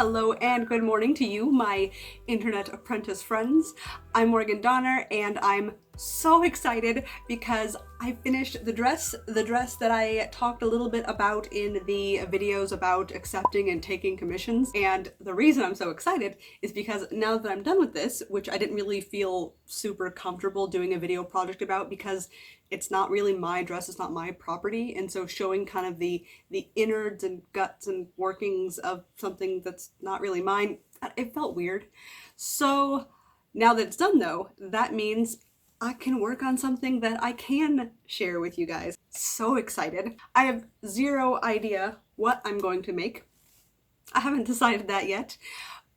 Hello and good morning to you, my internet apprentice friends. I'm Morgan Donner and I'm so excited because I finished the dress that I talked a little bit about in the videos about accepting and taking commissions. And the reason I'm so excited is because now that I'm done with this, which I didn't really feel super comfortable doing a video project about because it's not really my dress, it's not my property, and so showing kind of the innards and guts and workings of something that's not really mine, it felt weird. So now that it's done though, that means I can work on something that I can share with you guys. So excited. I have zero idea what I'm going to make. I haven't decided that yet,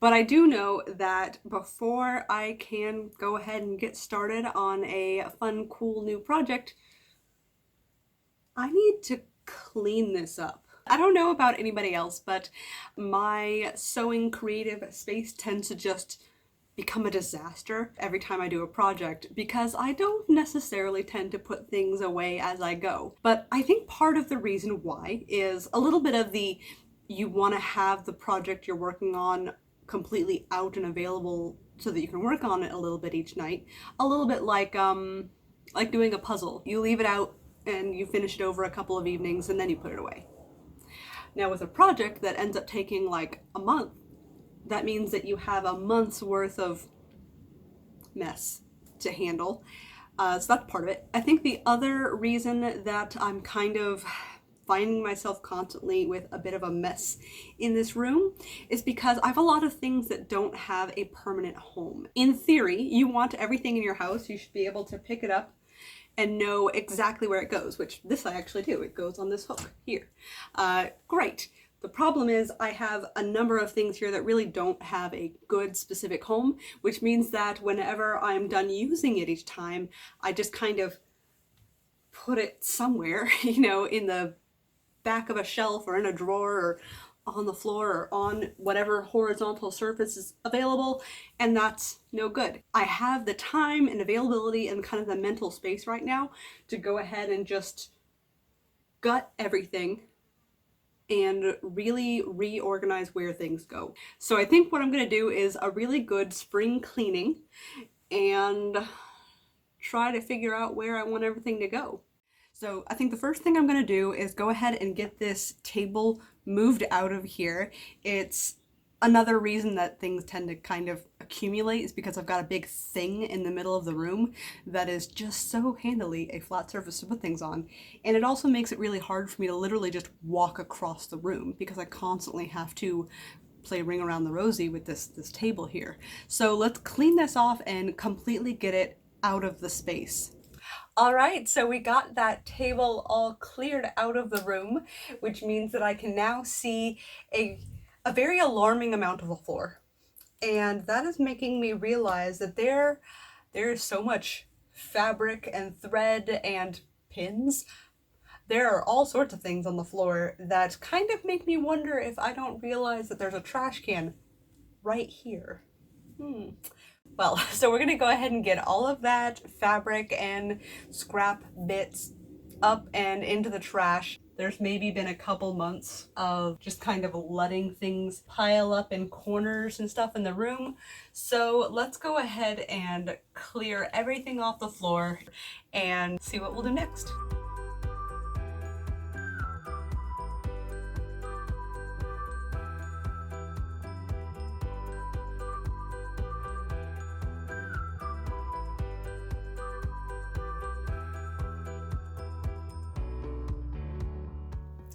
but I do know that before I can go ahead and get started on a fun, cool new project, I need to clean this up. I don't know about anybody else, but my sewing creative space tends to just become a disaster every time I do a project because I don't necessarily tend to put things away as I go. But I think part of the reason why is a little bit of the you want to have the project you're working on completely out and available so that you can work on it a little bit each night. A little bit like doing a puzzle. You leave it out and you finish it over a couple of evenings and then you put it away. Now with a project that ends up taking like a month, that means that you have a month's worth of mess to handle. So that's part of it. I think the other reason that I'm kind of finding myself constantly with a bit of a mess in this room is because I have a lot of things that don't have a permanent home. In theory, you want everything in your house, you should be able to pick it up and know exactly where it goes, which this I actually do. It goes on this hook here. Great. The problem is I have a number of things here that really don't have a good specific home, which means that whenever I'm done using it each time, I just kind of put it somewhere, you know, in the back of a shelf or in a drawer or on the floor or on whatever horizontal surface is available, and that's no good. I have the time and availability and kind of the mental space right now to go ahead and just gut everything and really reorganize where things go. So I think what I'm gonna do is a really good spring cleaning and try to figure out where I want everything to go. So I think the first thing I'm gonna do is go ahead and get this table moved out of here. It's another reason that things tend to kind of accumulate is because I've got a big thing in the middle of the room that is just so handily a flat surface to put things on. And it also makes it really hard for me to literally just walk across the room because I constantly have to play Ring Around the Rosie with this table here. So let's clean this off and completely get it out of the space. All right, so we got that table all cleared out of the room, which means that I can now see a very alarming amount of the floor. And that is making me realize that there is so much fabric and thread and pins. There are all sorts of things on the floor that kind of make me wonder if I don't realize that there's a trash can right here. Well, so we're gonna go ahead and get all of that fabric and scrap bits up and into the trash. There's maybe been a couple months of just kind of letting things pile up in corners and stuff in the room. So let's go ahead and clear everything off the floor and see what we'll do next.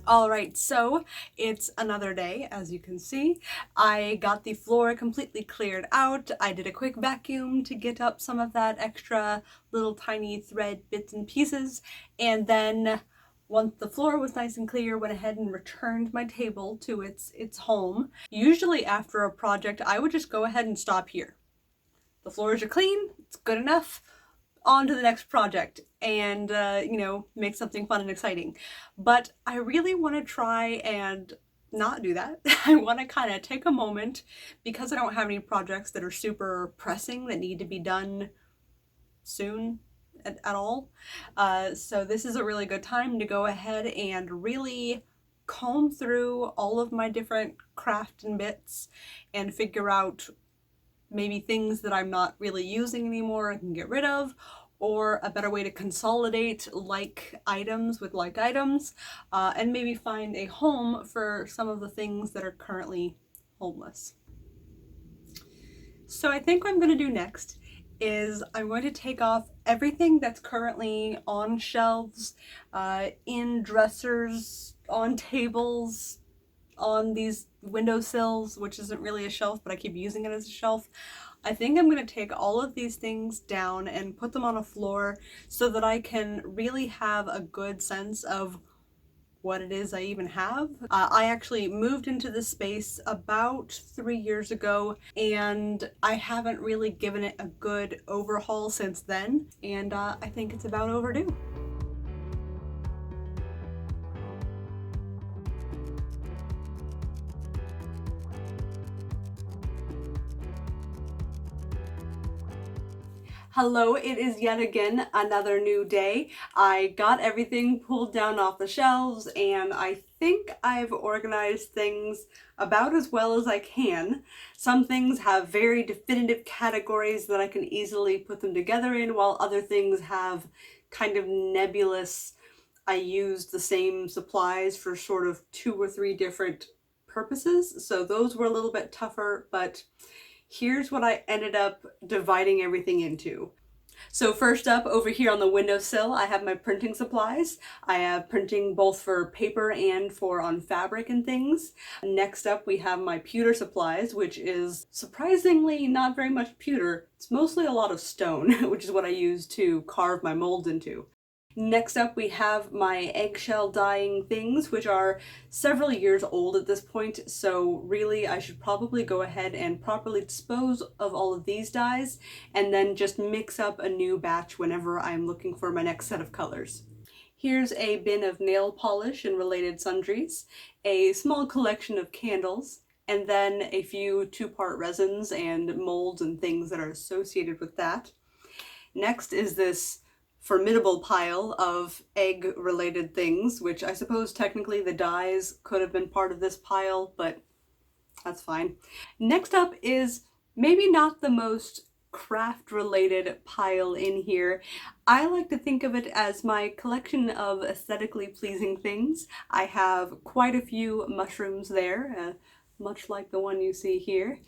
All right, so it's another day, as you can see. I got the floor completely cleared out. I did a quick vacuum to get up some of that extra little tiny thread bits and pieces, and then once the floor was nice and clear, went ahead and returned my table to its home. Usually after a project, I would just go ahead and stop here. The floors are clean, it's good enough. On to the next project and, you know, make something fun and exciting. But I really want to try and not do that. I want to kind of take a moment because I don't have any projects that are super pressing that need to be done soon at all. So this is a really good time to go ahead and really comb through all of my different craft and bits and figure out maybe things that I'm not really using anymore I can get rid of, or a better way to consolidate like items with like items, and maybe find a home for some of the things that are currently homeless. So I think what I'm going to do next is I'm going to take off everything that's currently on shelves, in dressers, on tables, on these windowsills, which isn't really a shelf, but I keep using it as a shelf. I think I'm going to take all of these things down and put them on a floor so that I can really have a good sense of what it is I even have. I actually moved into this space about 3 years ago, and I haven't really given it a good overhaul since then, and I think it's about overdue. Hello, it is yet again another new day. I got everything pulled down off the shelves, and I think I've organized things about as well as I can. Some things have very definitive categories that I can easily put them together in, while other things have kind of nebulous, I used the same supplies for sort of 2 or 3 different purposes. So those were a little bit tougher, but here's what I ended up dividing everything into. So first up, over here on the windowsill, I have my printing supplies. I have printing both for paper and for on fabric and things. Next up, we have my pewter supplies, which is surprisingly not very much pewter. It's mostly a lot of stone, which is what I use to carve my molds into. Next up, we have my eggshell dyeing things, which are several years old at this point, so really I should probably go ahead and properly dispose of all of these dyes and then just mix up a new batch whenever I'm looking for my next set of colors. Here's a bin of nail polish and related sundries, a small collection of candles, and then a few 2-part resins and molds and things that are associated with that. Next is this formidable pile of egg-related things, which I suppose technically the dyes could have been part of this pile, but that's fine. Next up is maybe not the most craft-related pile in here. I like to think of it as my collection of aesthetically pleasing things. I have quite a few mushrooms there, much like the one you see here.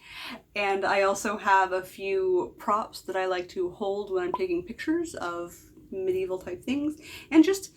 And I also have a few props that I like to hold when I'm taking pictures of medieval type things, and just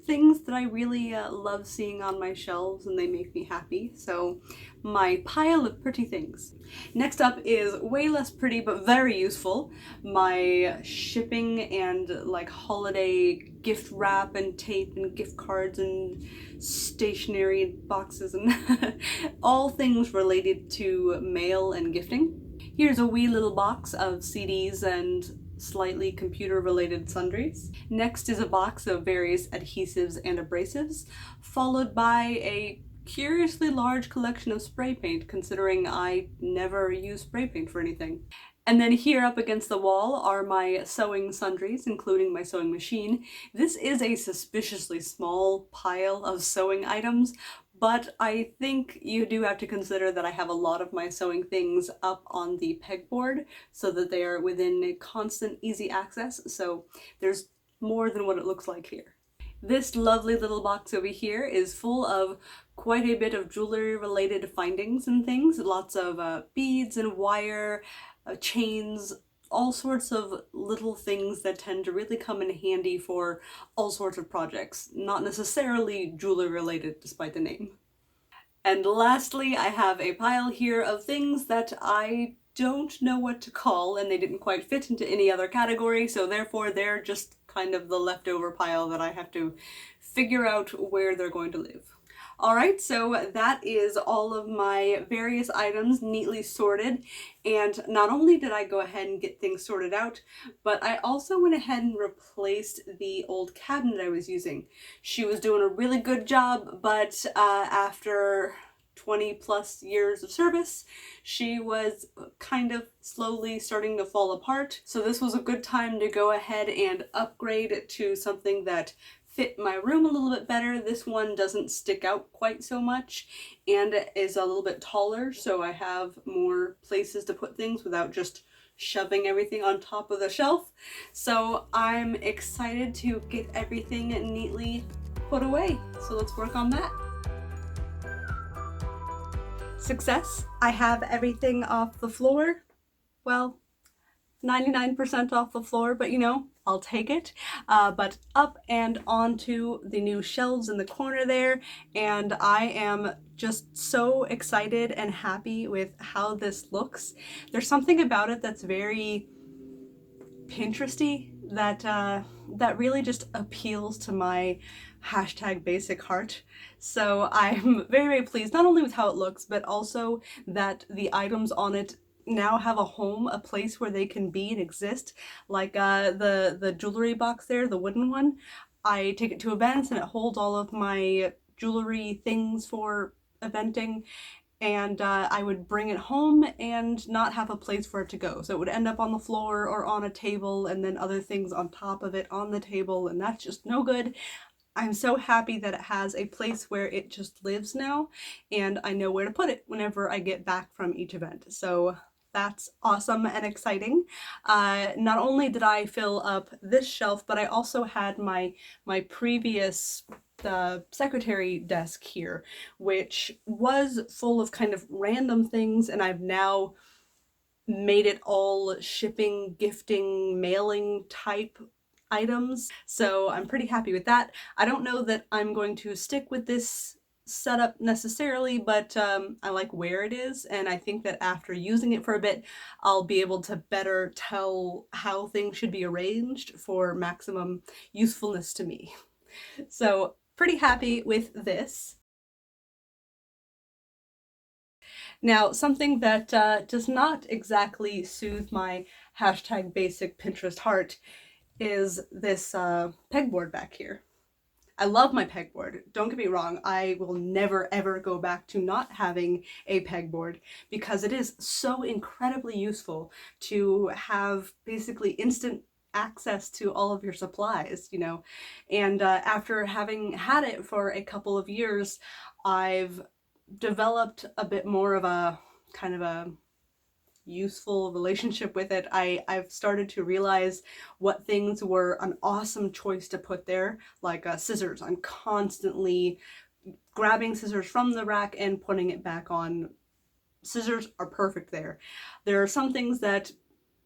things that I really love seeing on my shelves, and they make me happy. So my pile of pretty things. Next up is way less pretty but very useful, my shipping and like holiday gift wrap and tape and gift cards and stationery boxes and all things related to mail and gifting. Here's a wee little box of CDs and slightly computer-related sundries. Next is a box of various adhesives and abrasives, followed by a curiously large collection of spray paint, considering I never use spray paint for anything. And then here up against the wall are my sewing sundries, including my sewing machine. This is a suspiciously small pile of sewing items, but I think you do have to consider that I have a lot of my sewing things up on the pegboard so that they are within constant easy access, so there's more than what it looks like here. This lovely little box over here is full of quite a bit of jewelry related findings and things, lots of beads and wire, chains, all sorts of little things that tend to really come in handy for all sorts of projects, not necessarily jewelry related despite the name. And lastly, I have a pile here of things that I don't know what to call, and they didn't quite fit into any other category, so therefore they're just kind of the leftover pile that I have to figure out where they're going to live. Alright, so that is all of my various items neatly sorted, and not only did I go ahead and get things sorted out, but I also went ahead and replaced the old cabinet I was using. She was doing a really good job, but after 20 plus years of service, she was kind of slowly starting to fall apart. So this was a good time to go ahead and upgrade to something that fit my room a little bit better. This one doesn't stick out quite so much and is a little bit taller, so I have more places to put things without just shoving everything on top of the shelf. So I'm excited to get everything neatly put away. So let's work on that. Success! I have everything off the floor. Well, 99% off the floor, but you know, I'll take it. But up and onto the new shelves in the corner there, and I am just so excited and happy with how this looks. There's something about it that's very Pinteresty that really just appeals to my #basic heart. So I'm very, very pleased not only with how it looks, but also that the items on it now have a home, a place where they can be and exist. Like the jewelry box there, the wooden one, I take it to events and it holds all of my jewelry things for eventing, and I would bring it home and not have a place for it to go. So it would end up on the floor or on a table, and then other things on top of it on the table, and that's just no good. I'm so happy that it has a place where it just lives now, and I know where to put it whenever I get back from each event. So that's awesome and exciting. Not only did I fill up this shelf, but I also had my previous secretary desk here, which was full of kind of random things, and I've now made it all shipping, gifting, mailing type items. So I'm pretty happy with that. I don't know that I'm going to stick with this setup necessarily, but I like where it is, and I think that after using it for a bit, I'll be able to better tell how things should be arranged for maximum usefulness to me. So pretty happy with this. Now, something that does not exactly soothe my #basic Pinterest heart is this pegboard back here. I love my pegboard. Don't get me wrong, I will never ever go back to not having a pegboard because it is so incredibly useful to have basically instant access to all of your supplies, you know. And after having had it for a couple of years, I've developed a bit more of a kind of a useful relationship with it. I've started to realize what things were an awesome choice to put there, like scissors. I'm constantly grabbing scissors from the rack and putting it back on. Scissors are perfect there. There are some things that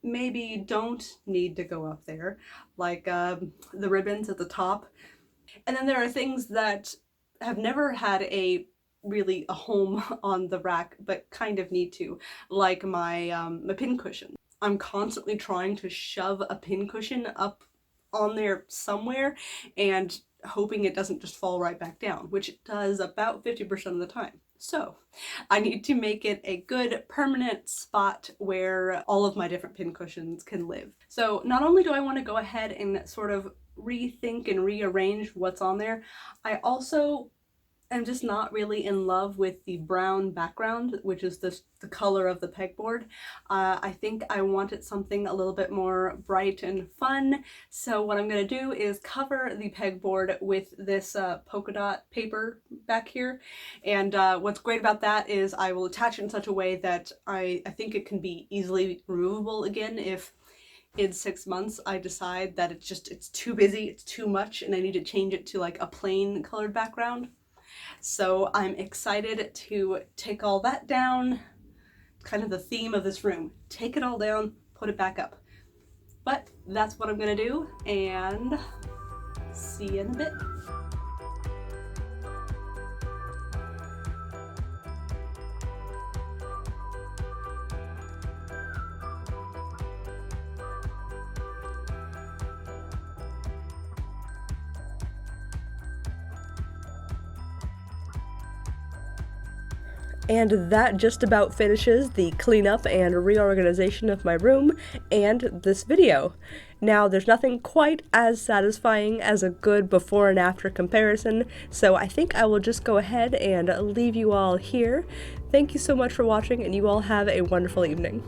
maybe don't need to go up there, like the ribbons at the top. And then there are things that have never had really a home on the rack, but kind of need to, like my pin cushion. I'm constantly trying to shove a pin cushion up on there somewhere and hoping it doesn't just fall right back down, which it does about 50% of the time. So I need to make it a good permanent spot where all of my different pin cushions can live. So not only do I want to go ahead and sort of rethink and rearrange what's on there, I also am just not really in love with the brown background, which is the color of the pegboard. I think I wanted something a little bit more bright and fun, so what I'm going to do is cover the pegboard with this polka dot paper back here, and what's great about that is I will attach it in such a way that I think it can be easily removable again if in 6 months I decide that it's too busy, it's too much, and I need to change it to like a plain colored background. So I'm excited to take all that down, kind of the theme of this room. Take it all down, put it back up. But that's what I'm gonna do, and see you in a bit. And that just about finishes the cleanup and reorganization of my room and this video. Now, there's nothing quite as satisfying as a good before and after comparison, so I think I will just go ahead and leave you all here. Thank you so much for watching, and you all have a wonderful evening.